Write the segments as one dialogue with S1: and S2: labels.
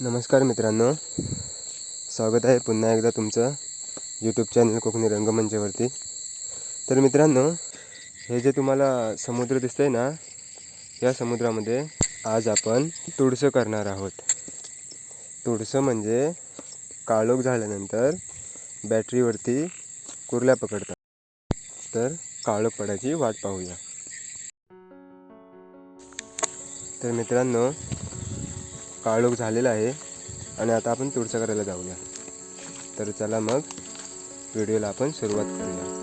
S1: नमस्कार मित्रांनो, स्वागत आहे पुन्हा एकदा तुमचं यूट्यूब चॅनल कोकणी रंगमंचावरती। तर मित्रांनो, हे जे तुम्हाला समुद्र दिसतंय ना, या समुद्रामध्ये आज आपण तुडसं करणार आहोत। तुडसं म्हणजे काळोख झाल्यानंतर बॅटरीवरती कुर्ल्या पकडतात। तर काळोख पडायची वाट पाहूया। तर मित्रांनो, काळोख झालेला आहे आणि आता आपण तुडसं करायला जाऊया। तर चला मग व्हिडिओला आपण सुरुवात करूया।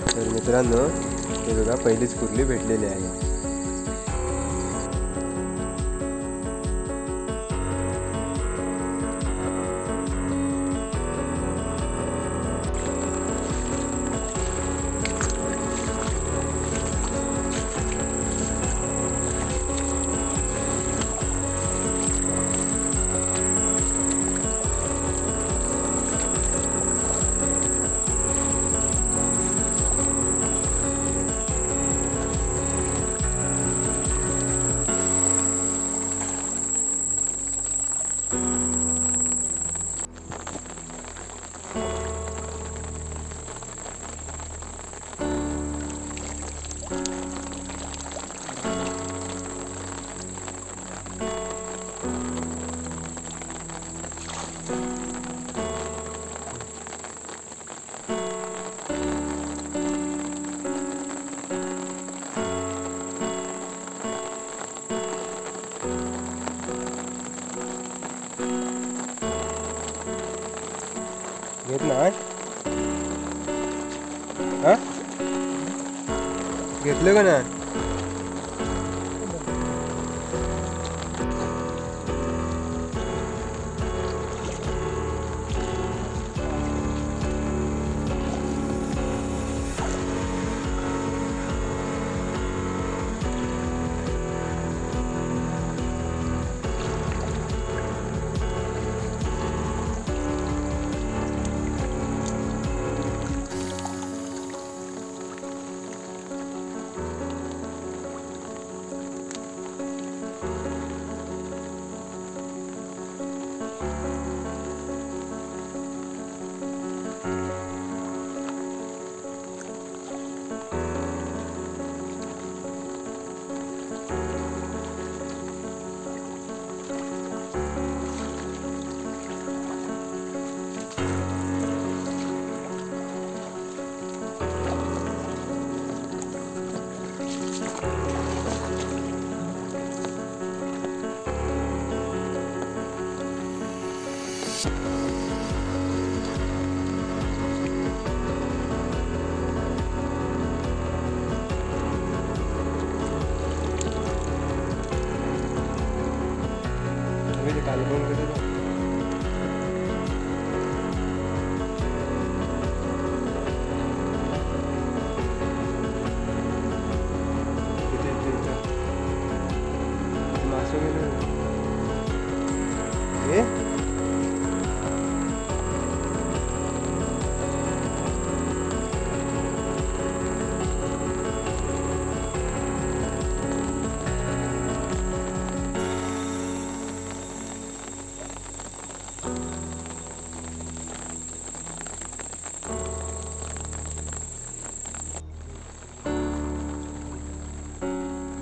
S1: तर मित्रांनो, हे बघा पहिलीच कुर्ली भेटलेली आहे। घेत ना, हा घेतलं का ना?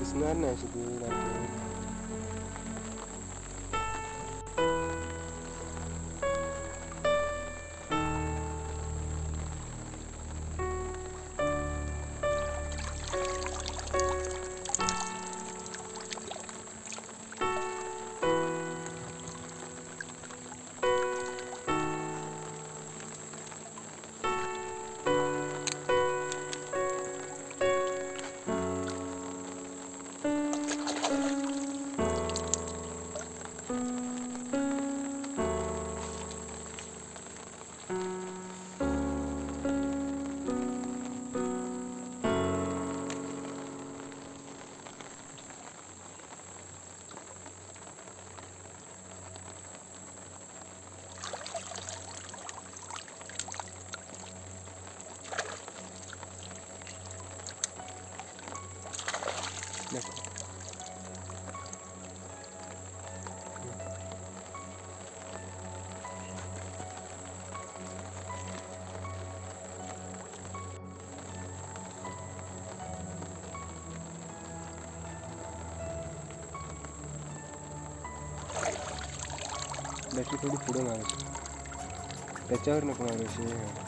S1: दिसणार नाही अशी दूर आहे. बॅटरी थोडी पुढे मारायची, त्याच्यावर नको मारू अशी.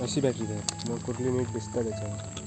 S1: अशी बॅटरी आहे, मग कुठली नीट दिसतं त्याच्यावर.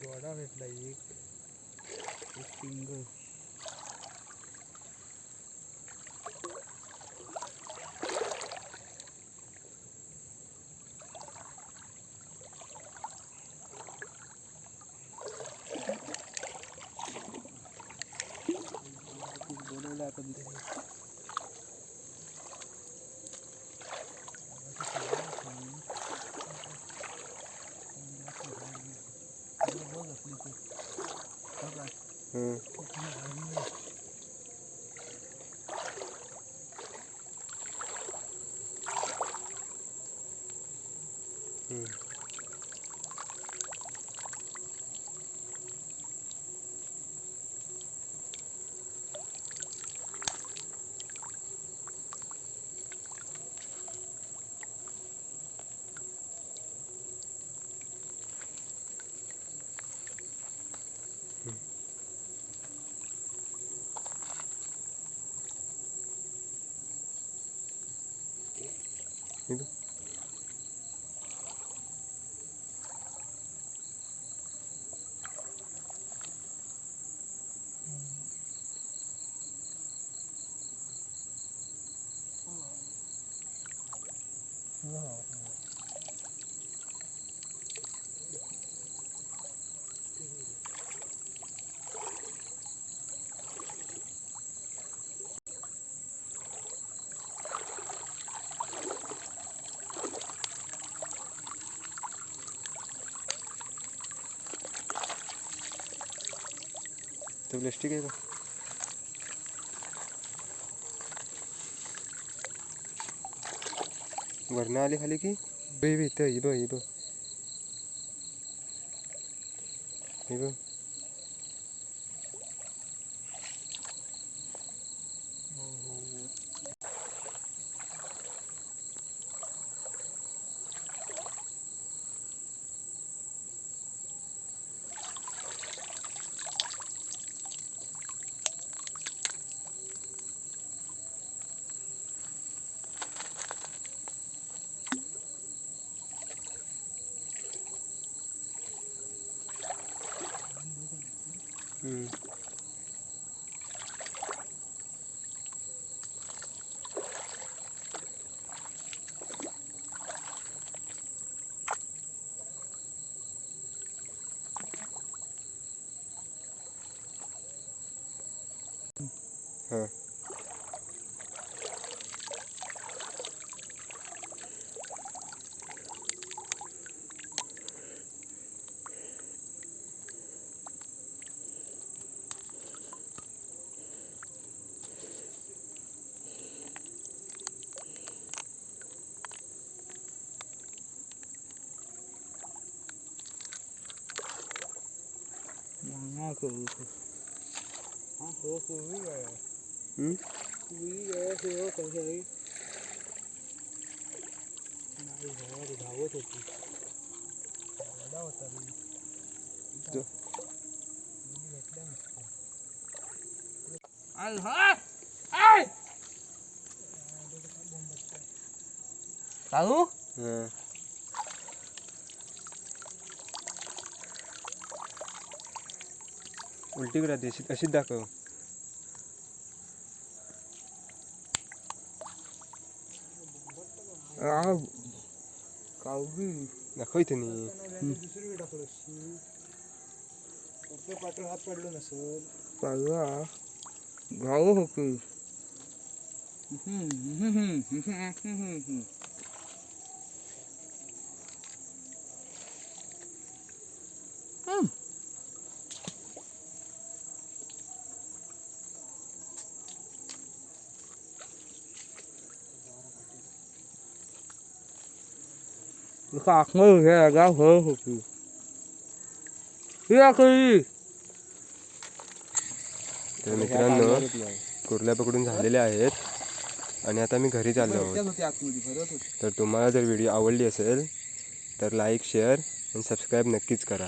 S2: जोडा भेटला एक सिंगल. बोलवलं आता बोल
S1: हं. हं. हे बघ. तो प्लास्टिक आहे का? वरनं आली खाली की बघ इथं हे बघ हे बघ हे बघ. हं. हां. हं?
S2: धावत होती होता
S1: तो-
S2: काहू
S1: हां. उलटी करा ती अशीच दाखव.
S2: कावगी
S1: दाखव इथे नाही.
S2: दुसरी टाकलं पाठवर हात पडलो नसल पाडवा घाऊ हो की आखमळ घ्या गाव हो हो की
S1: तर मित्रांनो कुर्ल्या पकडून झालेल्या आहेत आणि आता मी घरी चाललो आहोत. तर तुम्हाला जर व्हिडिओ आवडली असेल तर लाईक शेअर आणि सबस्क्राईब नक्कीच करा.